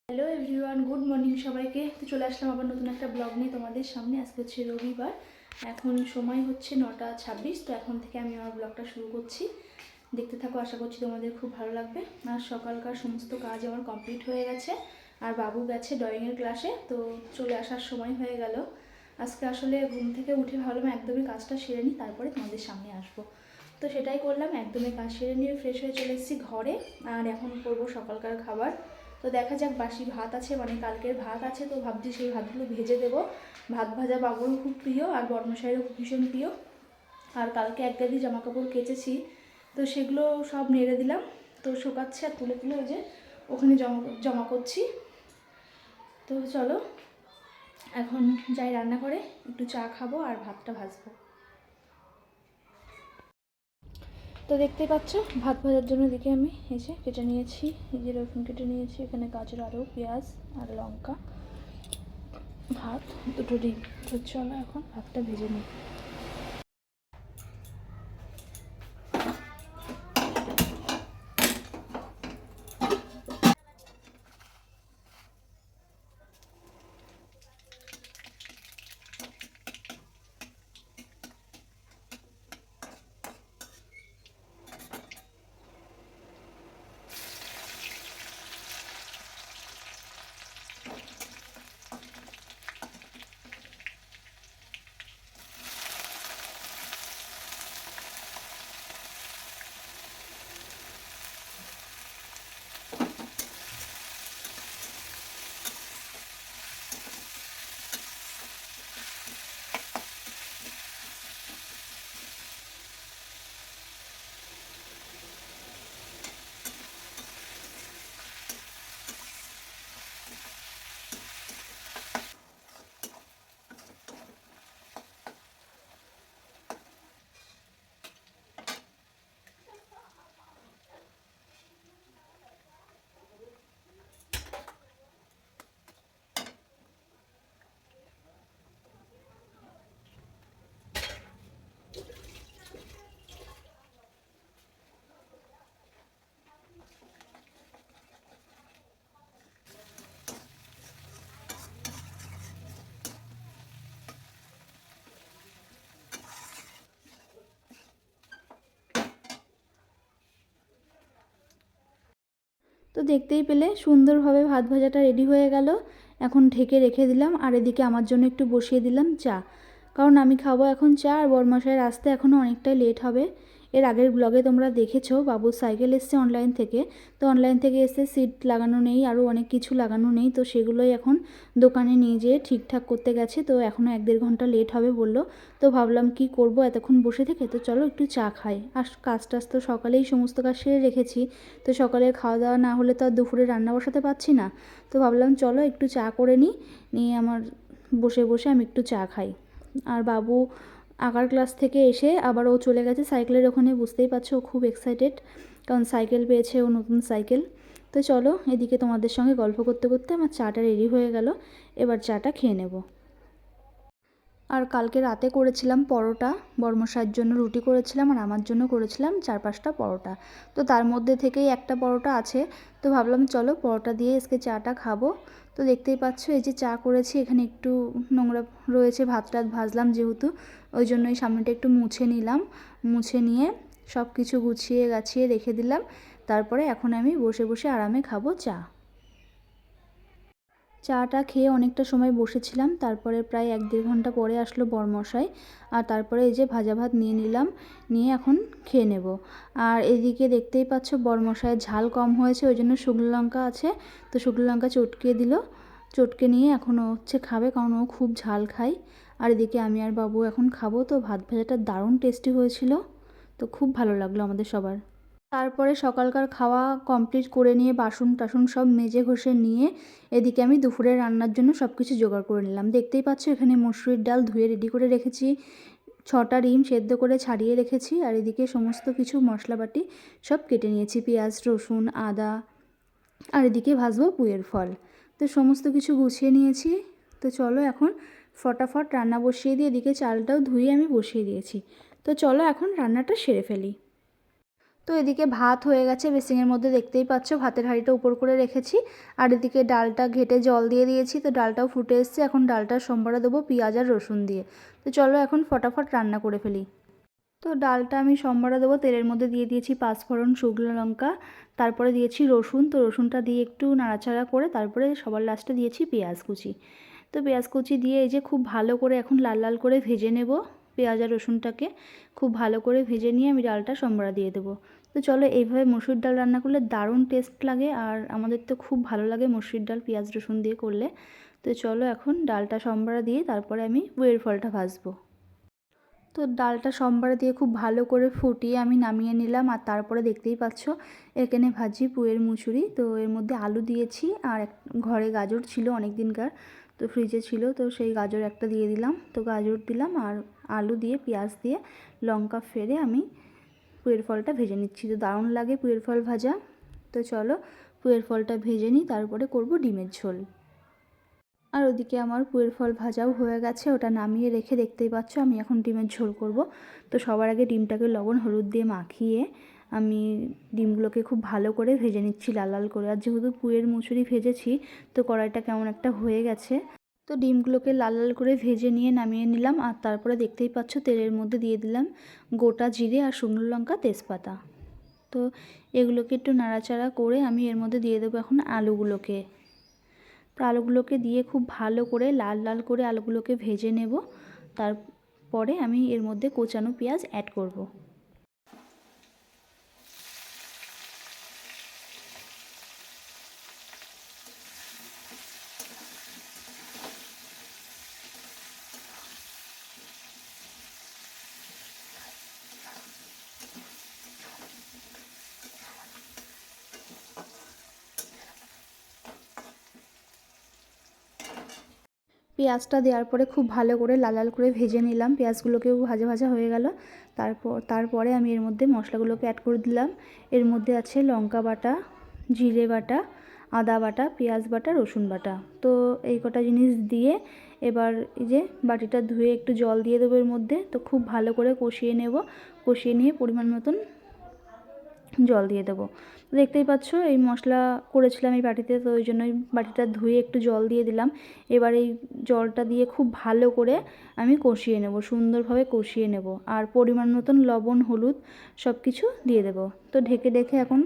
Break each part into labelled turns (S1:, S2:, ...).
S1: Hello everyone, good morning সবাইকে। তো চলে আসলাম আবার নতুন একটা ব্লগ নিয়ে তোমাদের সামনে। আজকে হচ্ছে রবিবার, এখন সময় হচ্ছে 9:26। তো এখন থেকে আমি আমার ব্লগটা শুরু করছি, দেখতে থাকো। আশা করছি তোমাদের খুব ভালো লাগবে। আর সকালকার সমস্ত কাজ আমার কমপ্লিট হয়ে গেছে, আর বাবু গেছে ড্রয়িংয়ের ক্লাসে, তো চলে আসার সময় হয়ে গেল। আজকে আসলে ঘুম থেকে উঠে ভাবলাম একদমই কাজটা সেরে নিই, তারপরে তোমাদের সামনে আসবো। তো সেটাই করলাম, একদমই কাজ সেরে নিয়ে ফ্রেশ হয়ে চলে এসেছি ঘরে। আর এখন করবো সকালকার খাবার। তো দেখা যাক, বাসি ভাত আছে, মানে কালকের ভাত আছে, তো ভাবছি সেই ভাতগুলো ভেজে দেবো। ভাত ভাজা বাবুরও খুব প্রিয়, আর বর্মশাইয়েরও খুব ভীষণ প্রিয়। আর কালকে এক গাদি জামা কাপড় কেচেছি, তো সেগুলো সব নেড়ে দিলাম। তো শুকাচ্ছে, আর তুলে তুলে ওই যে ওখানে জমা জমা করছি। তো চলো এখন যাই রান্না করে, একটু চা খাবো আর ভাতটা ভাজবো। তো দেখতেই পাচ্ছ, ভাত ভাজার জন্য দিকে আমি এসে কেটে নিয়েছি, এই যে রসুন কেটে নিয়েছি, এখানে গাজর, আলু, পেঁয়াজ আর লঙ্কা, ভাত, দুটো ডিম। তো চলো এখন ভাতটা ভেজে নিই। তো দেখতেই পেলে সুন্দরভাবে ভাত ভাজাটা রেডি হয়ে গেল। এখন ঢেকে রেখে দিলাম, আর এদিকে আমার জন্য একটু বসিয়ে দিলাম চা, কারণ আমি খাবো এখন চা, আর বরমশাইয়ের আসতে এখনও অনেকটাই লেট হবে। এর আগের ব্লগে তোমরা দেখেছো বাবুর সাইকেল এসছে অনলাইন থেকে। তো অনলাইন থেকে এসে সিট লাগানো নেই, আরও অনেক কিছু লাগানো নেই, তো সেগুলোই এখন দোকানে নিয়ে যেয়ে ঠিকঠাক করতে গেছে। তো এখনও 1-1.5 ঘন্টা লেট হবে বললো। তো ভাবলাম কি করব এতক্ষণ বসে থেকে, তো চলো একটু চা খাই। আর কাজ টাজ তো সকালেই সমস্ত কাজ সেরে রেখেছি, তো সকালের খাওয়া দাওয়া না হলে তো আর দুপুরে রান্না বসাতে পারছি না। তো ভাবলাম চলো একটু চা করে নিই, নিয়ে আমার বসে বসে আমি একটু চা খাই। আর বাবু আঁকার ক্লাস থেকে এসে আবার ও চলে গেছে সাইকেলের ওখানে, বুঝতেই পারছো ও খুব এক্সাইটেড, কারণ সাইকেল পেয়েছে, ও নতুন সাইকেল। তো চলো এদিকে তোমাদের সঙ্গে গল্প করতে করতে আমার চাটা রেডি হয়ে গেল, এবার চাটা খেয়ে নেব। আর কালকে রাতে করেছিলাম পরোটা, বর্মশাইয়ের জন্য রুটি করেছিলাম, আর আমার জন্য করেছিলাম 4-5টা পরোটা। তো তার মধ্যে থেকেই একটা পরোটা আছে, তো ভাবলাম চলো পরোটা দিয়ে আজকে চাটা খাবো। তো দেখতেই পাচ্ছ এই যে চা করেছি, এখানে একটু নোংরা রয়েছে, ভাত টাত ভাজলাম যেহেতু, ওই জন্য এই সামনেটা একটু মুছে নিলাম। মুছে নিয়ে সব কিছু গুছিয়ে গাছিয়ে রেখে দিলাম। তারপরে এখন আমি বসে বসে আরামে খাবো চা। চাটা খেয়ে অনেকটা সময় বসেছিলাম, তারপরে প্রায় 1-1.5 ঘন্টা পরে আসলো বরমশাই, আর তারপরে এই যে ভাজা ভাত নিয়ে নিলাম, নিয়ে এখন খেয়ে নেব। আর এদিকে দেখতেই পাচ্ছ বরমশাইয়ের ঝাল কম হয়েছে, ওই জন্য শুকনো লঙ্কা আছে, তো শুকনো লঙ্কা চটকে দিল, চটকে নিয়ে এখন ও হচ্ছে খাবে, কারণ ও খুব ঝাল খায়। আর এদিকে আমি আর বাবু এখন খাবো। তো ভাত ভাজাটা দারুণ টেস্টি হয়েছিল, তো খুব ভালো লাগলো আমাদের সবার। তারপরে সকালকার খাওয়া কমপ্লিট করে নিয়ে বাসন টাসন সব মেজে ঘষে নিয়ে এদিকে আমি দুপুরে রান্নার জন্য সব কিছু জোগাড় করে নিলাম। দেখতেই পাচ্ছ এখানে মসুরির ডাল ধুয়ে রেডি করে রেখেছি, 6টা ডিম সেদ্ধ করে ছাড়িয়ে রেখেছি, আর এদিকে সমস্ত কিছু মশলাবাটি সব কেটে নিয়েছি, পেঁয়াজ, রসুন, আদা, আর এদিকে ভাজবো পুঁইয়ের ফল। তো সমস্ত কিছু গুছিয়ে নিয়েছি। তো চলো এখন ফটাফট রান্না বসিয়ে দিয়ে এদিকে চালটাও ধুয়ে আমি বসিয়ে দিয়েছি। তো চলো এখন রান্নাটা সেরে ফেলি। তো এদিকে ভাত হয়ে গেছে বেসিনের মধ্যে, দেখতেই পাচ্ছ ভাতের হাঁড়িটা উপর করে রেখেছি। আর এদিকে ডালটা ঘেটে জল দিয়ে দিয়েছি, তো ডালটাও ফুটে এসছে। এখন ডালটার সম্বরা দেবো পেঁয়াজ আর রসুন দিয়ে। তো চলো এখন ফটাফট রান্না করে ফেলি। তো ডালটা আমি সম্বরা দেবো, তেলের মধ্যে দিয়ে দিয়েছি পাঁচফোড়ন, শুকনো লঙ্কা, তারপরে দিয়েছি রসুন। তো রসুনটা দিয়ে একটু নাড়াচাড়া করে তারপরে সবার লাস্টে দিয়েছি পেঁয়াজ কুচি। তো পেঁয়াজ কুচি দিয়ে এই যে খুব ভালো করে এখন লাল লাল করে ভেজে নেব পেঁয়াজ আর রসুনটাকে। খুব ভালো করে ভেজে নিয়ে আমি ডালটা সম্বরা দিয়ে দেবো। তো চলো এইভাবে মসুর ডাল রান্না করলে দারুণ টেস্ট লাগে, আর আমাদের তো খুব ভালো লাগে মসুর ডাল পেঁয়াজ রসুন দিয়ে করলে। তো চলো এখন ডালটা সম্বরা দিয়ে তারপরে আমি বইয়ের ফলটা ভাজবো। তো ডালটা সম্বরা দিয়ে খুব ভালো করে ফুটিয়ে আমি নামিয়ে নিলাম। আর তারপরে দেখতেই পাচ্ছ এখানে ভাজি পুয়ের মুচুরি। তো এর মধ্যে আলু দিয়েছি, আর ঘরে গাজর ছিল অনেক দিনকার, তো ফ্রিজে ছিল, তো সেই গাজর একটা দিয়ে দিলাম। তো গাজর দিলাম আর আলু দিয়ে পেঁয়াজ দিয়ে লঙ্কা ফেলে আমি পুয়ের ফলটা ভেজে নিচ্ছি। তো দারুণ লাগে পুয়ের ফল ভাজা। তো চলো পুয়ের ফলটা ভেজে নিই, তারপরে করব ডিমের ঝোল। আর ওদিকে আমার পুয়ের ফল ভাজাও হয়ে গেছে, ওটা নামিয়ে রেখে দেখতেই পাচ্ছ আমি এখন ডিমের ঝোল করব। তো সবার আগে ডিমটাকে লবণ হলুদ দিয়ে মাখিয়ে আমি ডিমগুলোকে খুব ভালো করে ভেজে নিচ্ছি লাল লাল করে। আর যেহেতু পুয়ের মুচুরি ভেজেছি তো কড়াইটা কেমন একটা হয়ে গেছে। তো ডিমগুলোকে লাল লাল করে ভেজে নিয়ে নামিয়ে নিলাম। আর তারপরে দেখতেই পাচ্ছ তেলের মধ্যে দিয়ে দিলাম গোটা জিরে আর শুকনো লঙ্কা তেজপাতা। তো এগুলোকে একটু নাড়াচাড়া করে আমি এর মধ্যে দিয়ে দেবো এখন আলুগুলোকে। তো আলুগুলোকে দিয়ে খুব ভালো করে লাল লাল করে আলুগুলোকে ভেজে নেব। তারপরে আমি এর মধ্যে কোচানো পেঁয়াজ অ্যাড করব। পেঁয়াজটা দেওয়ার পরে খুব ভালো করে লাল লাল করে ভেজে নিলাম, পেঁয়াজগুলোকেও ভাজা ভাজা হয়ে গেল। তারপরে আমি এর মধ্যে মশলাগুলোকে অ্যাড করে দিলাম। এর মধ্যে আছে লঙ্কা বাটা, জিরে বাটা, আদা বাটা, পেঁয়াজ বাটা, রসুন বাটা। তো এই কটা জিনিস দিয়ে এবার এই যে বাটিটা ধুয়ে একটু জল দিয়ে দেবো এর মধ্যে। তো খুব ভালো করে কষিয়ে নেব, কষিয়ে নিয়ে পরিমাণ মতন জল দিয়ে দেবো। দেখতেই পাচ্ছ এই মশলা করেছিলাম এই বাটিতে, তো ওই জন্য বাটিটা ধুয়ে একটু জল দিয়ে দিলাম। এবার এই জলটা দিয়ে খুব ভালো করে আমি কষিয়ে নেব, সুন্দরভাবে কষিয়ে নেব। আর পরিমাণ মতন লবণ হলুদ সব কিছু দিয়ে দেব। তো ঢেকে ঢেকে এখন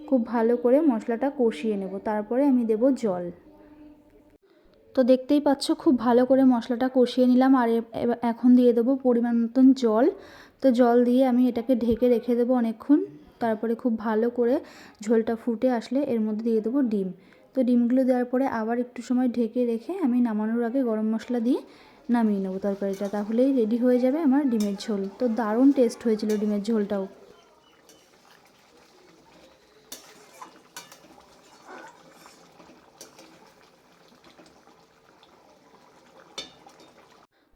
S1: খুব ভালো করে মশলাটা কষিয়ে নেব, তারপরে আমি দেব জল। তো দেখতেই পাচ্ছ খুব ভালো করে মশলাটা কষিয়ে নিলাম। আর এখন দিয়ে দেবো পরিমাণ মতন জল। তো জল দিয়ে আমি এটাকে ঢেকে রেখে দেবো অনেকক্ষণ। তারপরে খুব ভালো করে ঝোলটা ফুটে আসলে এর মধ্যে দিয়ে দেবো ডিম। তো ডিমগুলো দেওয়ার পরে আবার একটু সময় ঢেকে রেখে আমি নামানোর আগে গরম মশলা দিয়ে নামিয়ে নেবো তরকারিটা, তাহলেই রেডি হয়ে যাবে আমার ডিমের ঝোল। তো দারুণ টেস্ট হয়েছিল ডিমের ঝোলটাও।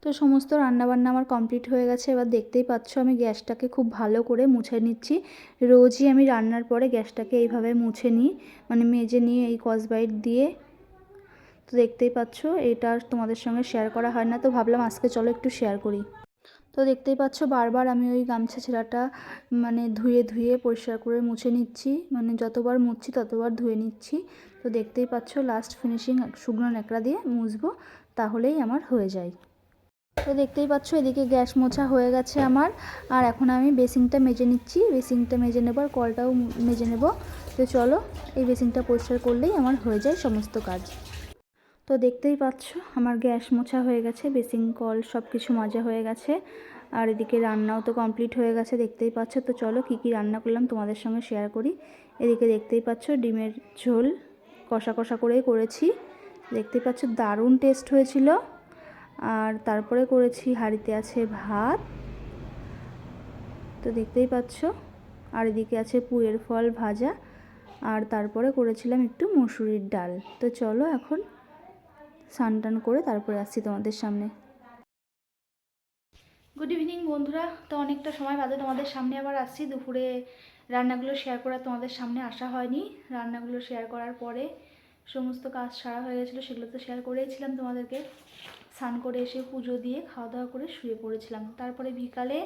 S1: তো সমস্ত রান্নাবান্না আমার কমপ্লিট হয়ে গেছে। এবার দেখতেই পাচ্ছ আমি গ্যাসটাকে খুব ভালো করে মুছে নিচ্ছি। রোজই আমি রান্নার পরে গ্যাসটাকে এইভাবে মুছে নিই, মানে মেজে নিয়ে এই স্কচব্রাইট দিয়ে। তো দেখতেই পাচ্ছ এটা তোমাদের সঙ্গে শেয়ার করা হয় না, তো ভাবলাম আজকে চলো একটু শেয়ার করি। তো দেখতেই পাচ্ছ বারবার আমি ওই গামছা ছেঁড়াটা মানে ধুয়ে ধুয়ে পরিষ্কার করে মুছে নিচ্ছি, মানে যতবার মুছছি ততবার ধুয়ে নিচ্ছি। তো দেখতেই পাচ্ছ লাস্ট ফিনিশিং শুকনো ন্যাকড়া দিয়ে মুছবো, তাহলেই আমার হয়ে যায়। তো দেখতেই পাচ্ছ এদিকে গ্যাস মোছা হয়ে গেছে আমার। আর এখন আমি বেসিনটা মেজে নিচ্ছি, বেসিনটা মেজে নেব আর কলটাও মেজে নেব। তো চলো এই বেসিনটা পরিষ্কার করলেই আমার হয়ে যায় সমস্ত কাজ। তো দেখতেই পাচ্ছ আমার গ্যাস মোছা হয়ে গেছে, বেসিন কল সব কিছু মাজা হয়ে গেছে। আর এদিকে রান্নাও তো কমপ্লিট হয়ে গেছে দেখতেই পাচ্ছ। তো চলো কী কী রান্না করলাম তোমাদের সঙ্গে শেয়ার করি। এদিকে দেখতেই পাচ্ছ ডিমের ঝোল কষা কষা করেই করেছি, দেখতেই পাচ্ছ দারুণ টেস্ট হয়েছিল। আর তারপরে করেছি হাঁড়িতে আছে ভাত, তো দেখতেই পাচ্ছ। আর এদিকে আছে পুয়ের ফল ভাজা, আর তারপরে করেছিলাম একটু মসুরির ডাল। তো চলো এখন স্নান টান করে তারপরে আসছি তোমাদের সামনে। গুড ইভিনিং বন্ধুরা। তো অনেকটা সময় বাদে তোমাদের সামনে আবার আসছি। দুপুরে রান্নাগুলো শেয়ার করা তোমাদের সামনে আসা হয়নি। রান্নাগুলো শেয়ার করার পরে সমস্ত কাজ সারা হয়ে গেছিলো, সেগুলো তো শেয়ার করেইছিলাম তোমাদেরকে। স্নান করে এসে পুজো দিয়ে খাওয়া দাওয়া করে শুয়ে পড়েছিলাম। তারপরে বিকালে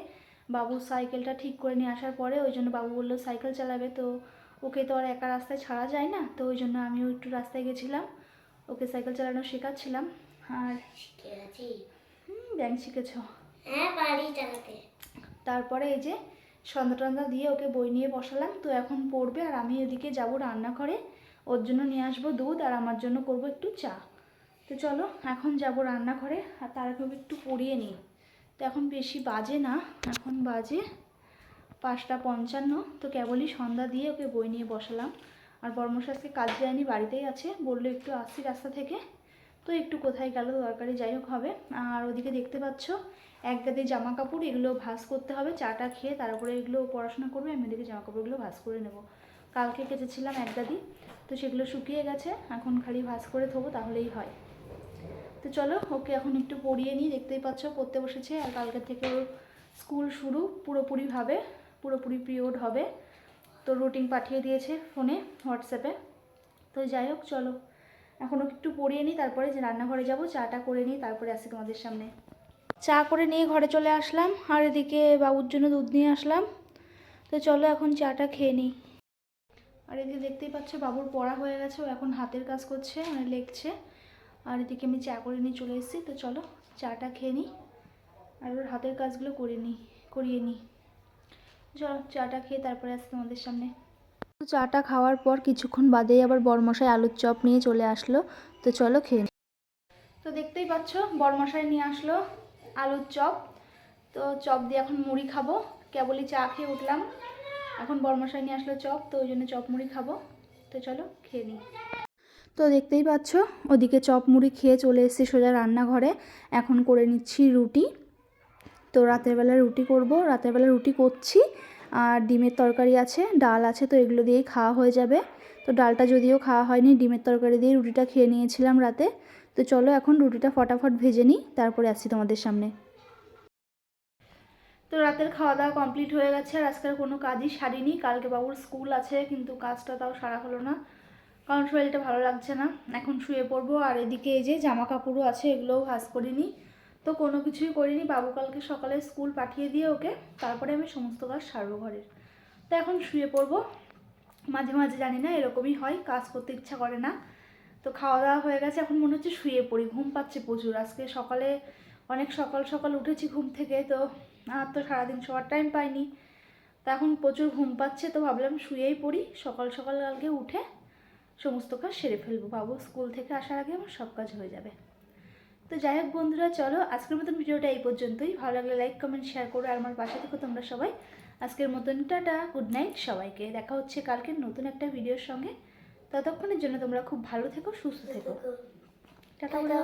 S1: বাবু সাইকেলটা ঠিক করে নিয়ে আসার পরে ওই জন্য বাবু বললো সাইকেল চালাবে, তো ওকে তো আর একা রাস্তায় ছাড়া যায় না, তো ওই জন্য আমিও একটু রাস্তায় গেছিলাম, ওকে সাইকেল চালানো শেখাচ্ছিলাম। আর ব্যাংক শিখেছ?
S2: হ্যাঁ, বাড়ি চালাতে।
S1: তারপরে এই যে সন্ধ্যা টন্ধা দিয়ে ওকে বই নিয়ে বসালাম, তো এখন পড়বে আর আমি এদিকে যাব রান্নাঘরে, ওর জন্য নিয়ে আসবো দুধ আর আমার জন্য করব একটু চা। তো চলো এখন যাব রান্নাঘরে, আর তার আগে ওকে একটু পড়িয়ে নিই। তো এখন বেশি বাজে না, এখন বাজে 5:55, তো কেবলই সন্ধ্যা দিয়ে ওকে বই নিয়ে বসালাম। আর বর্মশাই আজকে কাজ যায়নি, বাড়িতেই আছে, বললো একটু আসছি রাস্তা থেকে, তো একটু কোথায় গেল দরকারি, যাই হোক হবে। আর ওদিকে দেখতে পাচ্ছ এক গাদি জামা কাপড়, এগুলো ভাঁজ করতে হবে, চাটা খেয়ে তারপরে এগুলো পড়াশোনা করবে, আমি এদিকে জামা কাপড়গুলো ভাঁজ করে নেব। কালকে কেচেছিলাম এক গাদি, তো সেগুলো শুকিয়ে গেছে, এখন খালি ভাঁজ করে থবো তাহলেই হয়। তো চলো ওকে এখন একটু পড়িয়ে নিই, দেখতেই পাচ্ছ পড়তে বসেছে, আর কালকে থেকে ওর স্কুল শুরু পুরোপুরিভাবে, পুরোপুরি পিরিয়ড হবে, তো রুটিন পাঠিয়ে দিয়েছে ফোনে হোয়াটসঅ্যাপে। তো যাই হোক চলো এখন ওকে একটু পড়িয়ে নিই, তারপরে যে রান্নাঘরে যাব, চাটা করে নিই, তারপরে আসি তোমাদের সামনে। চা করে নিয়ে ঘরে চলে আসলাম, আর এদিকে বাবুর জন্য দুধ নিয়ে আসলাম। তো চলো এখন চাটা খেয়ে নিই। আর এদিকে দেখতেই পাচ্ছ বাবুর পড়া হয়ে গেছে, ও এখন হাতের কাজ করছে, মানে লিখছে। আর এদিকে আমি চা করে নিয়ে চলে এসেছি, তো চলো চাটা খেয়ে নিই আর ওর হাতের কাজগুলো করিয়ে নিই। চলো চাটা খেয়ে তারপরে আসি তোমাদের সামনে। চাটা খাওয়ার পর কিছুক্ষণ বাদেই আবার বরমশাই আলুর চপ নিয়ে চলে আসলো, তো চলো খেয়ে নিই। তো দেখতেই পাচ্ছ বরমশাই নিয়ে আসলো আলুর চপ, তো চপ দিয়ে এখন মুড়ি খাবো, কেবলই চা খেয়ে উঠলাম, এখন বরমশাই নিয়ে আসলো চপ, তো ওই জন্য চপ মুড়ি খাবো। তো চলো খেয়ে নিই। তো দেখতেই পাচ্ছ ওদিকে চপ মুড়ি খেয়ে চলে এসেছি সোজা রান্নাঘরে, এখন করে নিচ্ছি রুটি। তো রাতের বেলা রুটি করব, রাতের বেলা রুটি করছি, আর ডিমের তরকারি আছে, ডাল আছে, তো এগুলো দিয়েই খাওয়া হয়ে যাবে। তো ডালটা যদিও খাওয়া হয়নি, ডিমের তরকারি দিয়ে রুটিটা খেয়ে নিয়েছিলাম রাতে। তো চলো এখন রুটিটা ফটাফট ভেজে নিই, তারপরে আসি তোমাদের সামনে। তো রাতের খাওয়া দাওয়া কমপ্লিট হয়ে গেছে, আর আজকের কোনো কাজই সারিনি, কালকে বাবুর স্কুল আছে, কিন্তু কাজটা তাও সারা হলো না, কারণ শরীরটা ভালো লাগছে না। এখন শুয়ে পড়বো, আর এদিকে এই যে জামা কাপড়ও আছে, এগুলোও ভাঁজ করিনি, তো কোনো কিছুই করিনি। বাবু কালকে সকালে স্কুল পাঠিয়ে দিয়ে ওকে, তারপরে আমি সমস্ত কাজ সারবো ঘরের। তো এখন শুয়ে পড়বো, মাঝে মাঝে জানি না এরকমই হয়, কাজ করতে ইচ্ছা করে না। তো খাওয়া দাওয়া হয়ে গেছে, এখন মনে হচ্ছে শুয়ে পড়ি, ঘুম পাচ্ছে প্রচুর, আজকে সকালে অনেক সকাল সকাল উঠেছি ঘুম থেকে, তো আর তো সারাদিন শোয়ার টাইম পাইনি, তো এখন প্রচুর ঘুম পাচ্ছে, তো ভাবলাম শুয়েই পড়ি, সকাল সকাল কালকে উঠে সমস্ত কাজ সেরে ফেলবো, বাবু স্কুল থেকে আসার আগে আমার সব কাজ হয়ে যাবে। তো যাই হোক বন্ধুরা, চলো আজকের মতন ভিডিওটা এই পর্যন্তই, ভালো লাগলে লাইক কমেন্ট শেয়ার করো, আর আমার পাশে থেকো তোমরা সবাই। আজকের মতন টাটা, গুড নাইট সবাইকে, দেখা হচ্ছে কালকের নতুন একটা ভিডিওর সঙ্গে। ততক্ষণের জন্য তোমরা খুব ভালো থেকো, সুস্থ থেকো, টাটা বলো।